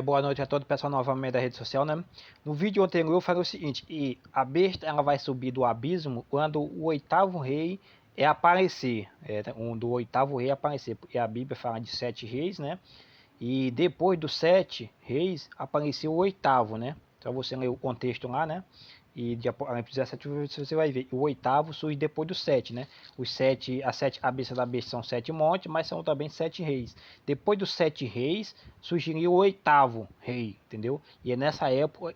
Boa noite a todo o pessoal novamente da rede social, né? No vídeo anterior eu falei o seguinte, e a besta ela vai subir do abismo quando o oitavo rei aparecer, do oitavo rei aparecer, porque a Bíblia fala de 7 reis, né? E depois dos 7 reis apareceu o oitavo, né? Então você lê o contexto lá, né? E de Apocalipse 17 você vai ver. O oitavo surge depois do 7, né? As 7 cabeças da besta são 7 montes, mas são também 7 reis. Depois dos 7 reis surgiria o oitavo rei, entendeu? E é nessa época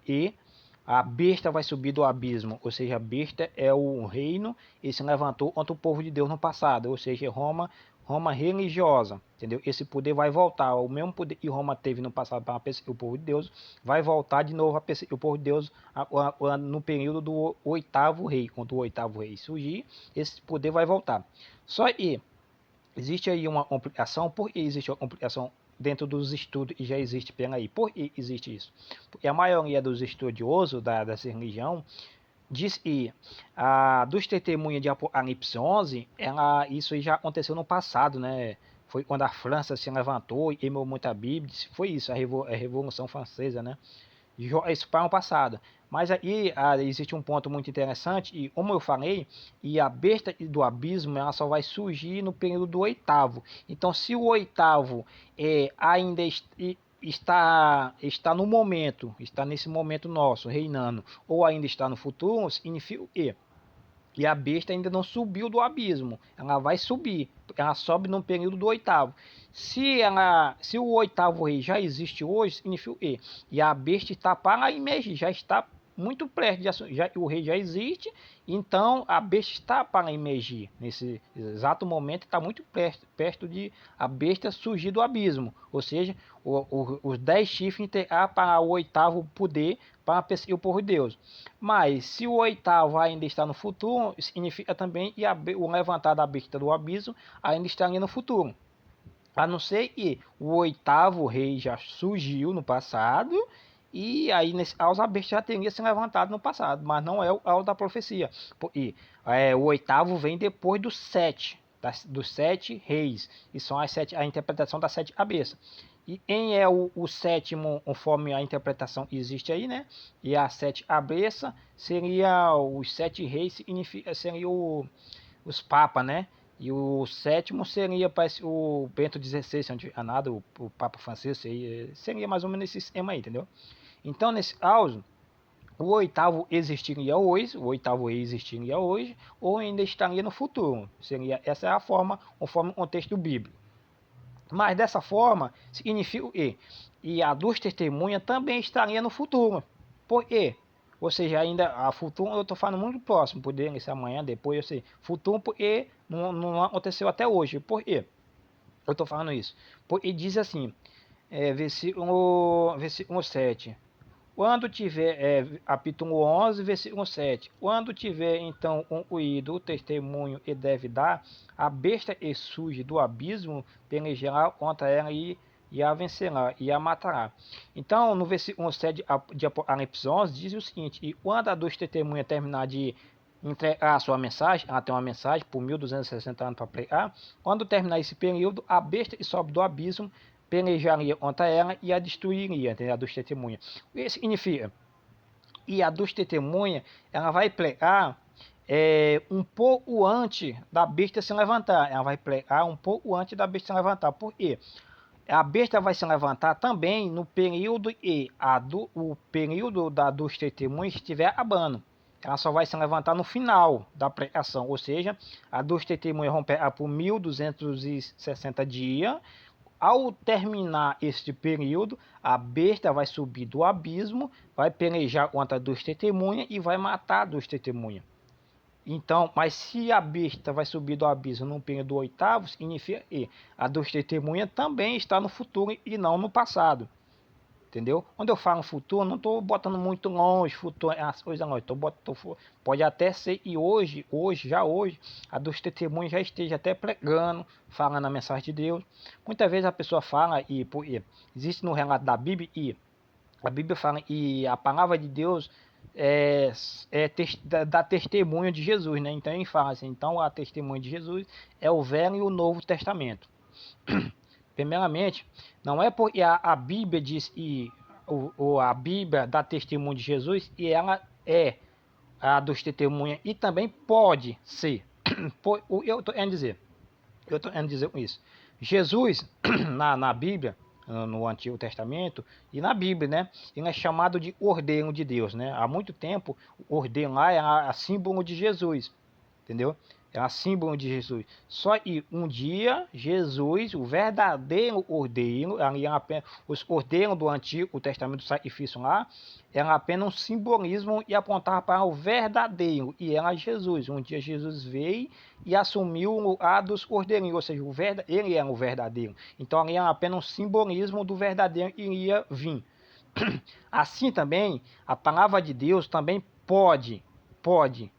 a besta vai subir do abismo, ou seja, a besta é o reino e se levantou contra o povo de Deus no passado, ou seja, Roma religiosa, entendeu? Esse poder vai voltar, o mesmo poder que Roma teve no passado para perseguir o povo de Deus, vai voltar de novo a perseguir o povo de Deus no período do oitavo rei. Quando o oitavo rei surgir, esse poder vai voltar. Só que existe aí uma complicação. Por que existe uma complicação dentro dos estudos que já existe pela aí? Por que existe isso? Porque a maioria dos estudiosos dessa religião diz que dos testemunhas de Apocalipse 11, isso já aconteceu no passado, né? Foi quando a França se levantou e queimou muita Bíblia. Foi isso, a Revolução Francesa, né? Isso para o passado. Mas aí existe um ponto muito interessante, e como eu falei, e a besta do abismo ela só vai surgir no período do oitavo. Então, se o oitavo ainda está no momento, está nesse momento nosso, reinando, ou ainda está no futuro, significa o quê? E a besta ainda não subiu do abismo. Ela vai subir. Ela sobe no período do oitavo. Se o oitavo rei já existe hoje, significa o quê? E a besta está para emergir, já está muito perto o rei já existe, então a besta está para emergir. Nesse exato momento está muito perto de a besta surgir do abismo. Ou seja, os 10 chifres terá para o oitavo poder para perseguir o povo de Deus. Mas se o oitavo ainda está no futuro, significa também que o levantar da besta do abismo ainda estaria no futuro. A não ser que o oitavo rei já surgiu no passado, e aí nesse caso a besta já teria se levantado no passado, mas não é o caso da profecia. E o oitavo vem depois dos 7 reis, e são a interpretação das 7 cabeças. E quem é o sétimo, conforme a interpretação que existe aí, né? E a 7 cabeças seria os 7 reis, seria os papas, né? E o sétimo seria, parece, o Bento XVI, se não tiver nada, o Papa Francês, seria mais ou menos esse esquema aí, entendeu? Então, nesse caso, o oitavo existiria hoje, o oitavo rei existiria hoje, ou ainda estaria no futuro. Essa é a forma, conforme o contexto bíblico. Mas dessa forma, significa o quê? E a duas testemunhas também estaria no futuro. Por quê? Ou seja, ainda a futuro, eu estou falando muito próximo, poderia ser amanhã, depois, eu sei. Futuro porque não aconteceu até hoje. Por quê? Eu estou falando isso. Porque diz assim, versículo 7. Quando tiver, capítulo 11, versículo 7. Quando tiver, então, concluído o testemunho e deve dar, a besta que surge do abismo pelejará contra ela e a vencerá, e a matará. Então, no versículo 7 de Apocalipse 11, diz o seguinte, e quando a dos testemunhas terminar de entregar a sua mensagem, ela tem uma mensagem por 1260 anos para pregar, quando terminar esse período, a besta que sobe do abismo pelejaria contra ela e a destruiria, entendeu? A dos testemunhas. Isso significa, e a dos testemunhas, ela vai pregar um pouco antes da besta se levantar. Ela vai pregar um pouco antes da besta se levantar. Por quê? A besta vai se levantar também no período o período dos testemunhos estiver acabando. Ela só vai se levantar no final da pregação, ou seja, a dos testemunhos vão pegar por 1260 dias. Ao terminar este período, a besta vai subir do abismo, vai pelejar contra duas testemunhas e vai matar duas testemunhas. Então, mas se a besta vai subir do abismo no período do oitavo, significa que a duas testemunhas também está no futuro e não no passado. Entendeu? Quando eu falo futuro, não estou botando muito longe, futuro é as coisas não. Pode até ser e hoje, a dos testemunhos já esteja até pregando, falando a mensagem de Deus. Muitas vezes a pessoa fala, existe no relato da Bíblia, e a Bíblia fala, e a palavra de Deus dá testemunho de Jesus, né? Então ele fala assim, então a testemunha de Jesus é o Velho e o Novo Testamento. Primeiramente, não é porque a Bíblia diz a Bíblia dá testemunho de Jesus e ela é a dos testemunhas e também pode ser. Eu estou querendo dizer com isso. Jesus, na Bíblia, no Antigo Testamento e na Bíblia, né? Ele é chamado de Cordeiro de Deus, né? Há muito tempo, o Cordeiro lá é a símbolo de Jesus, entendeu? É a símbolo de Jesus. Só que um dia, Jesus, o verdadeiro Cordeiro, os cordeiros do Antigo Testamento, do sacrifício lá, era apenas um simbolismo e apontava para o verdadeiro, e era Jesus. Um dia Jesus veio e assumiu o lugar dos cordeirinhos, ou seja, ele era o verdadeiro. Então ali era apenas um simbolismo do verdadeiro que iria vir. Assim também, a palavra de Deus também pode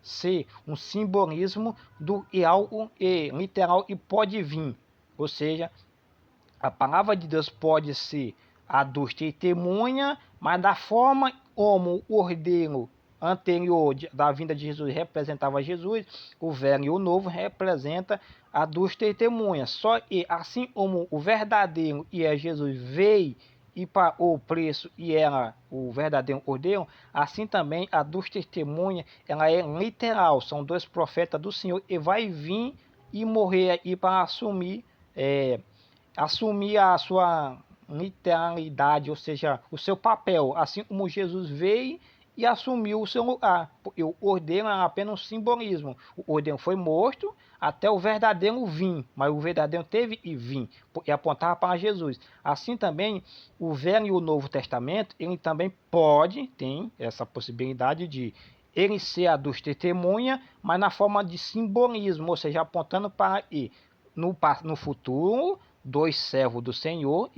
ser um simbolismo do algo literal e pode vir. Ou seja, a palavra de Deus pode ser a dos testemunha, mas da forma como o cordeiro anterior da vinda de Jesus representava Jesus, o velho e o novo representa a dos testemunhas. Só que assim como o verdadeiro e é Jesus veio e pagou o preço e era o verdadeiro cordeiro, assim também a dos testemunhas, ela é literal, são dois profetas do Senhor e vai vir e morrer aí para assumir a sua literalidade, ou seja, o seu papel, assim como Jesus veio e assumiu o seu lugar. O cordeiro é apenas um simbolismo. O cordeiro foi morto até o verdadeiro vir, mas o verdadeiro teve e vir, e apontava para Jesus. Assim também, o Velho e o Novo Testamento, ele também tem essa possibilidade de ele ser a dos testemunha, mas na forma de simbolismo, ou seja, apontando para ele. No futuro, dois servos do Senhor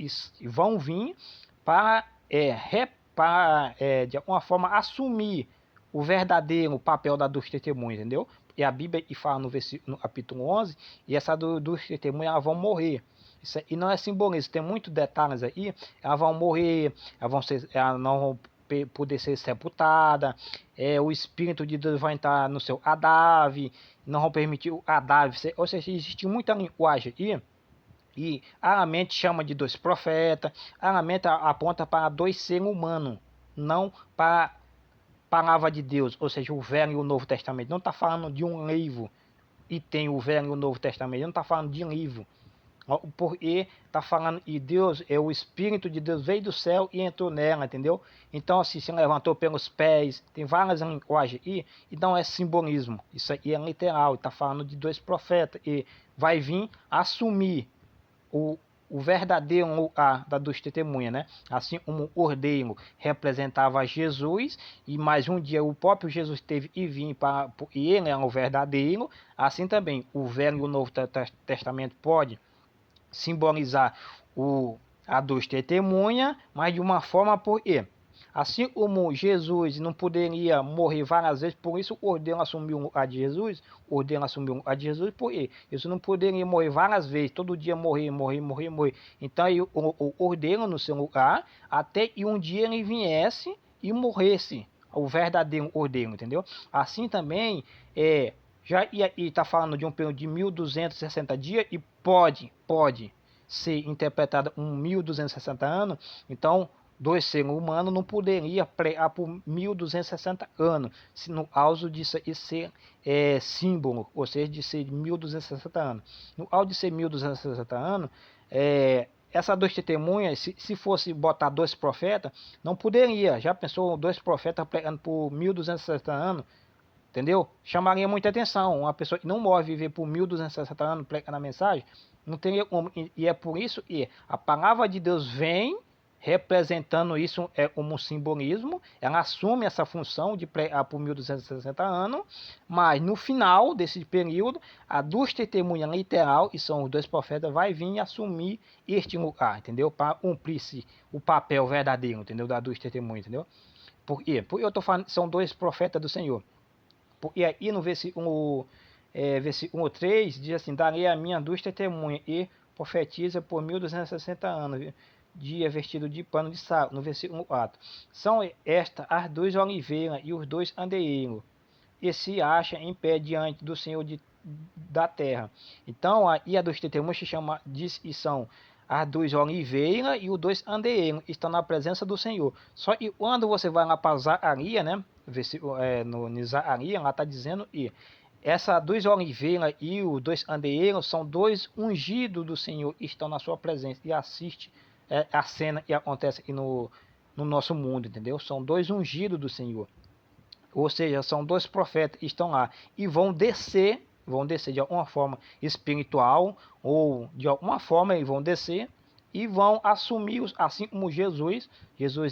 vão vir para, de alguma forma, assumir o verdadeiro papel da dos testemunhas, entendeu? E a Bíblia fala no capítulo 11, e essa dos testemunhas elas vão morrer. Isso aí não é simbolismo, tem muitos detalhes aí. Elas vão morrer, elas não vão poder ser sepultada, o Espírito de Deus vai entrar no seu cadáver, não vão permitir o cadáver, ou seja, existe muita linguagem aí, e a mente chama de dois profetas, a mente aponta para dois seres humanos, não para a palavra de Deus, ou seja, o Velho e o Novo Testamento. Não está falando de um livro e tem o Velho e o Novo Testamento, não está falando de um livro. Porque está falando e Deus, o Espírito de Deus veio do céu e entrou nela, entendeu? Então assim, se levantou pelos pés, tem várias linguagens aí, então é simbolismo, isso aí é literal, está falando de dois profetas, e vai vir assumir o verdadeiro lugar da dos testemunhas, né? Assim como o cordeiro representava Jesus, e mais um dia o próprio Jesus teve e vir para, e ele é o verdadeiro, assim também o Velho e o Novo Testamento pode simbolizar a dos testemunhas, mas de uma forma assim como Jesus não poderia morrer várias vezes, por isso o cordeiro assumiu o lugar de Jesus, por quê? Isso não poderia morrer várias vezes, todo dia morrer. Então o cordeiro no seu lugar, até que um dia ele viesse e morresse, o verdadeiro cordeiro, entendeu? Assim também, já está falando de um período de 1260 dias e pode ser interpretada 1260 anos, então dois seres humanos não poderia pregar por 1260 anos, se no caso de ser símbolo, ou seja, de ser 1260 anos. No caso de ser 1260 anos, essas duas testemunhas, se fosse botar dois profetas, não poderia. Já pensou dois profetas pregando por 1260 anos? Entendeu? Chamaria muita atenção. Uma pessoa que não morre viver por 1260 anos pregando a mensagem, não teria como. E é por isso que a palavra de Deus vem representando isso como um simbolismo. Ela assume essa função de pregar por 1260 anos, mas no final desse período, a dos testemunhas literal, e são os dois profetas, vai vir assumir este lugar, entendeu? Para cumprir o papel verdadeiro, entendeu? Da dos testemunhas, entendeu? Por quê? Porque eu estou falando, são dois profetas do Senhor. E aí no versículo 3 diz assim: darei a minha duas testemunhas e profetiza por 1260 anos, dia vestido de pano de saco. No versículo 4: são estas as duas oliveiras e os dois andeeiros, e se acha em pé diante do Senhor da terra. Então aí a dos testemunhos se chama, diz, e são as 2 oliveiras e os 2 andeeiros estão na presença do Senhor. Só que quando você vai lá para Zacarias, né? No Zacarias, lá está dizendo que essas 2 oliveiras e os 2 andeeiros são 2 ungidos do Senhor que estão na sua presença e assiste a cena que acontece aqui no nosso mundo, entendeu? São 2 ungidos do Senhor. Ou seja, são 2 profetas que estão lá e vão descer de alguma forma espiritual ou de alguma forma eles vão descer e vão assumir, assim como Jesus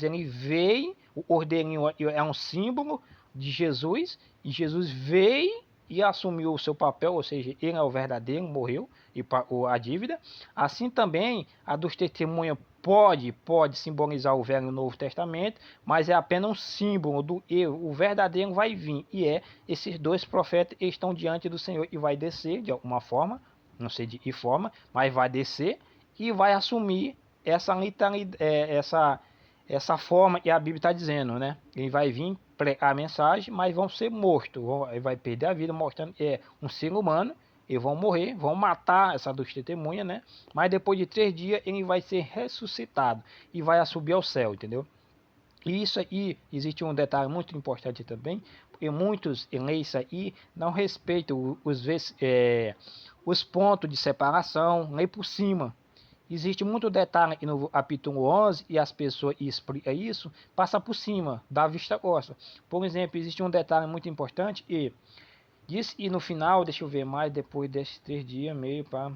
ele veio, o cordeirinho é um símbolo de Jesus, e Jesus veio e assumiu o seu papel, ou seja, ele é o verdadeiro, morreu e pagou a dívida. Assim também a dos testemunhas pode simbolizar o Velho e o Novo Testamento, mas é apenas um símbolo do eu. O verdadeiro vai vir, e esses 2 profetas estão diante do Senhor e vai descer de alguma forma, não sei de que forma, mas vai descer e vai assumir essa forma que a Bíblia está dizendo, né? Ele vai vir pregar a mensagem, mas vão ser mortos, ele vai perder a vida, mostrando que é um ser humano. Eles vão morrer, vão matar essa 2 testemunhas, né? Mas depois de 3 dias ele vai ser ressuscitado e vai subir ao céu, entendeu? E isso aí, existe um detalhe muito importante também, porque muitos leem isso aí, não respeitam os pontos de separação, leem por cima. Existe muito detalhe aqui no capítulo 11 e as pessoas explicam isso, passa por cima, dá vista grossa. Por exemplo, existe um detalhe muito importante e diz, e no final, deixa eu ver mais, depois desses 3 dias, meio para...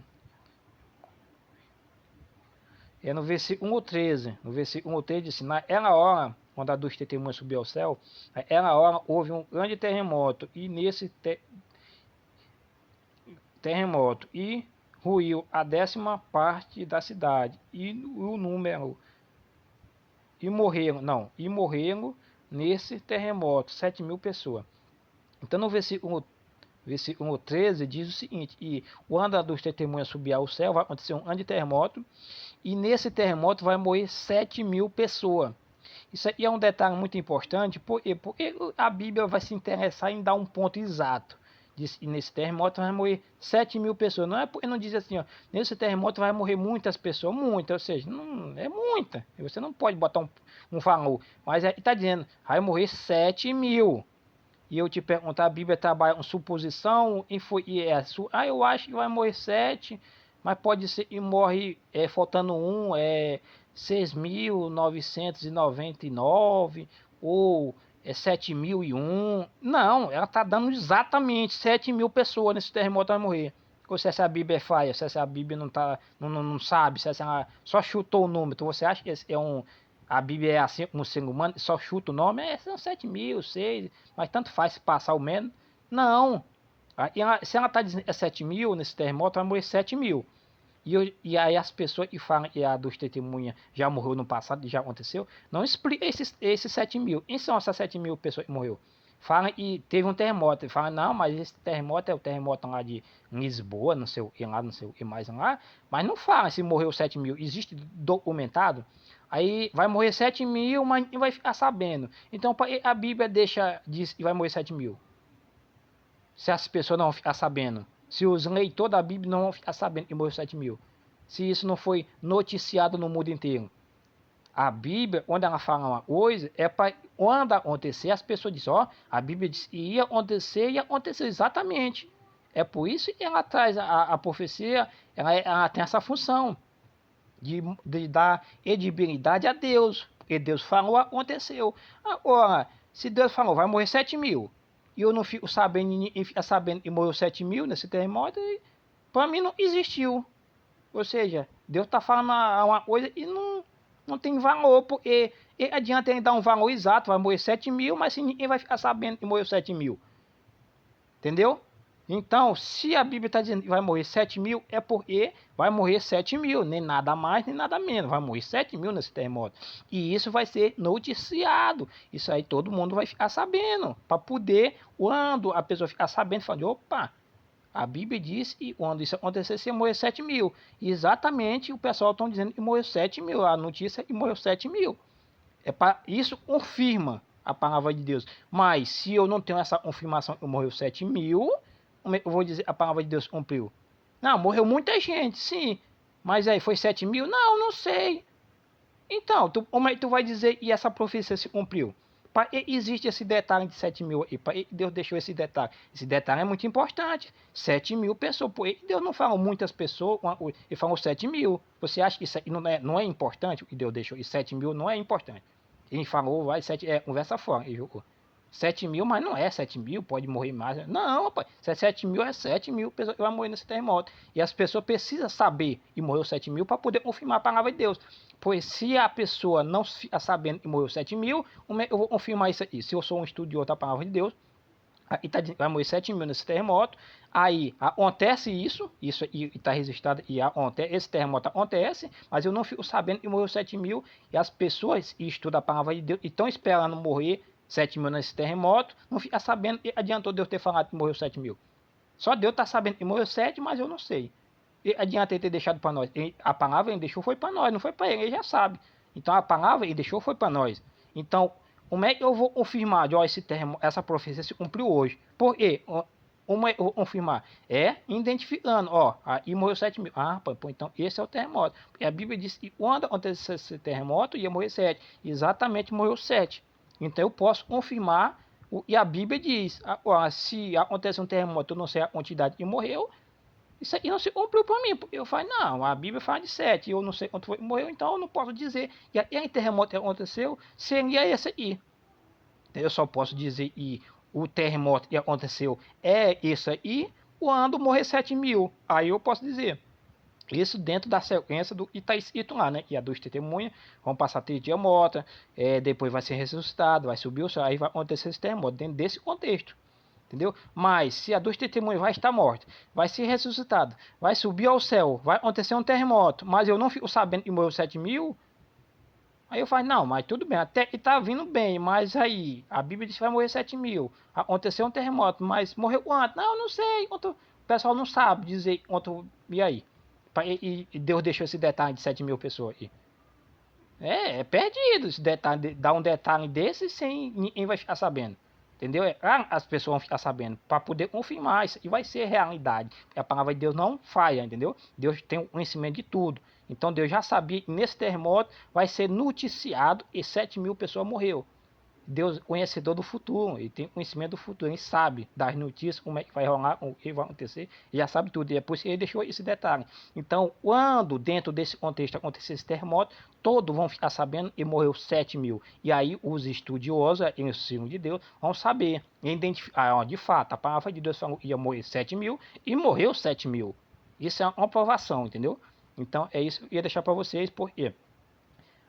no versículo 13. No versículo 13 diz assim: naquela hora, quando a 2 testemunhas subiu ao céu, naquela hora houve um grande terremoto, e nesse terremoto, e ruiu a 10ª parte da cidade, e o número, e morreram nesse terremoto 7.000 pessoas. Então no versículo 13 diz o seguinte: e quando a 2 testemunhas subir ao céu, vai acontecer um grande terremoto, e nesse terremoto vai morrer 7.000 pessoas. Isso aí é um detalhe muito importante, porque a Bíblia vai se interessar em dar um ponto exato. Diz, e nesse terremoto vai morrer 7.000 pessoas. Não é porque não diz assim, ó, nesse terremoto vai morrer muitas pessoas, muitas, ou seja, não é muita. Você não pode botar um valor, mas está dizendo, vai morrer 7.000. E eu te perguntar, a Bíblia trabalha com suposição, eu acho que vai morrer 7, mas pode ser e morre faltando 6.999 ou 7.001. Não, ela está dando exatamente 7.000 pessoas nesse terremoto vai morrer. Ou se essa Bíblia é falha, se essa Bíblia não sabe, se ela só chutou o número. Então você acha que a Bíblia é assim como o ser humano, só chuta o nome, são 7.000, 6, mas tanto faz se passar o menos. Não. Se ela está dizendo 7.000 nesse terremoto, vai morrer 7.000. E aí as pessoas que falam que a 2 testemunhas já morreu no passado, já aconteceu, não explica esses 7.000. Quem são essas 7.000 pessoas que morreu? Fala e teve um terremoto. Fala, não, mas esse terremoto é o terremoto lá de Lisboa, não sei o que lá, não sei o que mais lá. Mas não fala se morreu 7.000. Existe documentado? Aí vai morrer 7.000, mas não vai ficar sabendo. Então a Bíblia diz que vai morrer 7.000. Se as pessoas não vão ficar sabendo. Se os leitores da Bíblia não vão ficar sabendo que morreu 7.000. Se isso não foi noticiado no mundo inteiro. A Bíblia, quando ela fala uma coisa, é para quando acontecer, as pessoas dizem, a Bíblia disse que ia acontecer e aconteceu exatamente. É por isso que ela traz a profecia, ela tem essa função de dar edibilidade a Deus. Porque Deus falou, aconteceu. Agora, se Deus falou, vai morrer 7.000, e eu não fico sabendo, ninguém fica sabendo que morreu 7.000 nesse terremoto, para mim não existiu. Ou seja, Deus está falando uma coisa e não tem valor, porque adianta ele dar um valor exato, vai morrer 7.000, mas ninguém vai ficar sabendo que morreu 7.000. Entendeu? Então, se a Bíblia está dizendo que vai morrer 7.000, é porque vai morrer 7.000, nem nada mais, nem nada menos. Vai morrer 7.000 nesse terremoto. E isso vai ser noticiado. Isso aí todo mundo vai ficar sabendo. Para poder, quando a pessoa ficar sabendo, falar, opa, a Bíblia diz que quando isso acontecer, você morreu 7.000. E exatamente o pessoal está dizendo que morreu 7.000. A notícia é que morreu 7.000. Isso confirma a palavra de Deus. Mas se eu não tenho essa confirmação que morreu 7.000, como é que eu vou dizer a palavra de Deus cumpriu? Não, morreu muita gente, sim. Mas aí foi 7 mil? Não, não sei. Então, como é que tu vai dizer e essa profecia se cumpriu? Existe esse detalhe de 7 mil aí. Deus deixou esse detalhe. Esse detalhe é muito importante. 7 mil pessoas. Deus não falou muitas pessoas, ele falou 7 mil. Você acha que isso não é importante o que Deus deixou? E 7 mil não é importante. Ele falou, vai, 7, conversa fora. Ele jogou 7 mil, mas não é 7 mil, pode morrer mais. Não, rapaz, se é 7 mil, é 7 mil pessoas que vão morrer nesse terremoto. E as pessoas precisam saber e morreu 7 mil para poder confirmar a palavra de Deus. Pois se a pessoa não fica sabendo que morreu 7 mil, eu vou confirmar isso aí. Se eu sou um estudioso da palavra de Deus, aí vai morrer 7 mil nesse terremoto, aí acontece isso e está registrado, e esse terremoto acontece, mas eu não fico sabendo que morreu 7 mil, e as pessoas estudam a palavra de Deus e estão esperando morrer 7 mil nesse terremoto, não fica sabendo, e adiantou Deus ter falado que morreu 7 mil. Só Deus está sabendo que morreu 7, mas eu não sei. E adianta ele ter deixado para nós. A palavra ele deixou foi para nós, não foi para ele, ele já sabe. Então a palavra ele deixou foi para nós. Então, como é que eu vou confirmar de essa profecia se cumpriu hoje? Por quê? Como é que eu vou confirmar? É identificando, ó, aí morreu 7 mil. Ah, pô, então esse é o terremoto. E a Bíblia diz que quando aconteceu esse terremoto, ia morrer 7. Exatamente morreu 7. Então eu posso confirmar, e a Bíblia diz, se acontece um terremoto, eu não sei a quantidade que morreu, isso aqui não se cumpriu para mim. Eu falo, não, a Bíblia fala de 7, eu não sei quanto foi, morreu, então eu não posso dizer. E aí terremoto que aconteceu, seria esse aí. Eu só posso dizer, e o terremoto que aconteceu é esse aí, quando morrer 7 mil. Aí eu posso dizer. Isso dentro da sequência do que está escrito lá, né? Que é dos testemunhas, vão passar 3 dias morta, depois vai ser ressuscitado, vai subir o céu, aí vai acontecer esse terremoto, dentro desse contexto. Entendeu? Mas se a dos testemunhas vai estar morta, vai ser ressuscitado, vai subir ao céu, vai acontecer um terremoto, mas eu não fico sabendo que morreu 7 mil, aí eu falo, não, mas tudo bem, até que tá vindo bem, mas aí a Bíblia diz que vai morrer 7 mil, aconteceu um terremoto, mas morreu quanto? Não, eu não sei, quanto, o pessoal não sabe dizer quanto, e aí? E Deus deixou esse detalhe de 7 mil pessoas aí. É perdido esse detalhe, dar um detalhe desse sem ninguém vai ficar sabendo. Entendeu? As pessoas vão ficar sabendo para poder confirmar isso e vai ser realidade. A palavra de Deus não falha, entendeu? Deus tem o conhecimento de tudo. Então Deus já sabia que nesse terremoto vai ser noticiado e 7 mil pessoas morreu. Deus conhecedor do futuro, ele tem conhecimento do futuro, ele sabe das notícias, como é que vai rolar, o que vai acontecer, ele já sabe tudo, e é por isso que ele deixou esse detalhe. Então, quando dentro desse contexto acontecer esse terremoto, todos vão ficar sabendo e morreu 7 mil. E aí os estudiosos, em o signo de Deus, vão saber, identificar, de fato, a palavra de Deus falou que ia morrer 7 mil e morreu 7 mil. Isso é uma comprovação, entendeu? Então, é isso que eu ia deixar para vocês, porque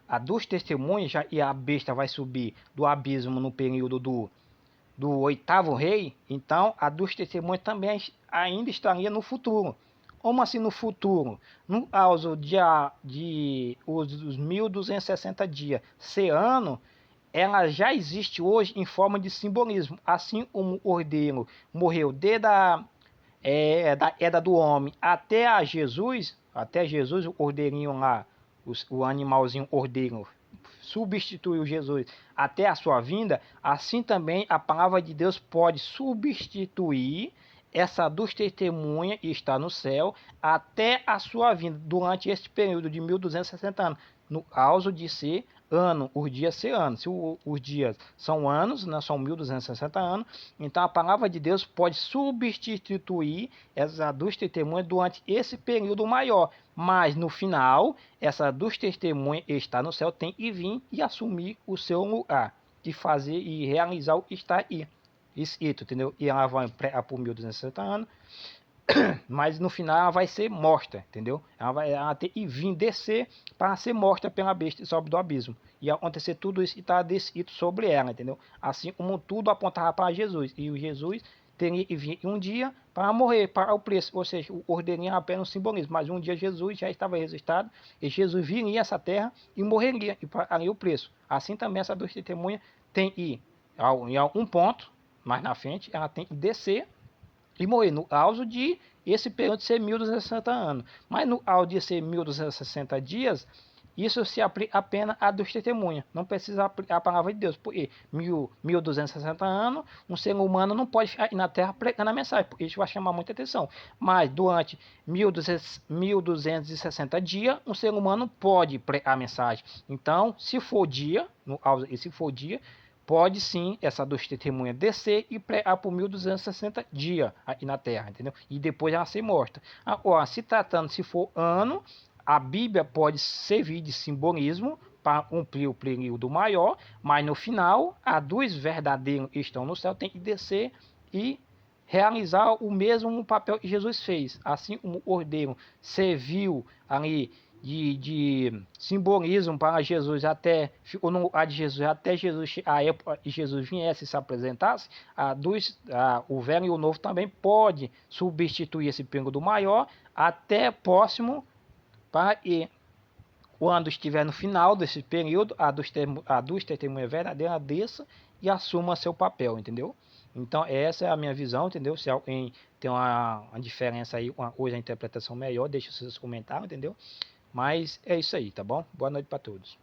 a dos testemunhos e a besta vai subir do abismo no período do oitavo rei, então a dos testemunhos também ainda estaria no futuro. Como assim no futuro? No caso de os 1260 dias, ser ano, ela já existe hoje em forma de simbolismo. Assim como o ordeiro morreu desde da queda do homem até Jesus, o cordeirinho lá, o animalzinho ordeiro, substituiu Jesus até a sua vinda, assim também a palavra de Deus pode substituir essa dos testemunhas que está no céu até a sua vinda, durante este período de 1260 anos, no caso de ser ano, os dias ser anos. Se os dias são anos, né, são 1260 anos, então a palavra de Deus pode substituir essa dos testemunhas durante esse período maior. Mas no final, essa dos testemunhas está no céu, tem que vir e assumir o seu lugar, de fazer e realizar o que está aí escrito, entendeu? E ela vai por 1260 anos, mas no final ela vai ser morta, entendeu? Ela ter que vir descer para ser morta pela besta sobe do abismo. E acontecer tudo isso e está descrito sobre ela, entendeu? Assim como tudo apontava para Jesus. E o Jesus teria que vir um dia para morrer, para o preço. Ou seja, o cordeirinho era apenas um simbolismo. Mas um dia Jesus já estava ressuscitado e Jesus viria a essa terra e morreria e pagaria o preço. Assim também essa duas testemunhas tem que ir em algum ponto, mais na frente, ela tem que descer e morrer no auge de esse período de ser 1260 anos. Mas no auge de ser 1260 dias, Isso se aplica apenas a dos testemunhas, não precisa aplicar a palavra de Deus, porque 1260 anos, um ser humano não pode ficar na terra pregando a mensagem, porque isso vai chamar muita atenção. Mas durante 1260 dias, um ser humano pode pregar a mensagem. Então, se for dia, pode sim essa dos testemunhas descer e pregar por 1260 dias aqui na terra, entendeu? E depois ela ser morta. Agora, se for ano, a Bíblia pode servir de simbolismo para cumprir o período maior, mas no final, a dos verdadeiros que estão no céu tem que descer e realizar o mesmo papel que Jesus fez. Assim como o Cordeiro serviu ali de simbolismo para Jesus, ficou no lugar de Jesus até a época que Jesus viesse e se apresentasse, o velho e o novo também pode substituir esse período maior até próximo, para que quando estiver no final desse período, a dos testemunhas verdadeiras desça e assuma seu papel, entendeu? Então essa é a minha visão, entendeu? Se alguém tem uma diferença aí, uma coisa, a interpretação melhor, deixa os seus comentários, entendeu? Mas é isso aí, tá bom? Boa noite para todos.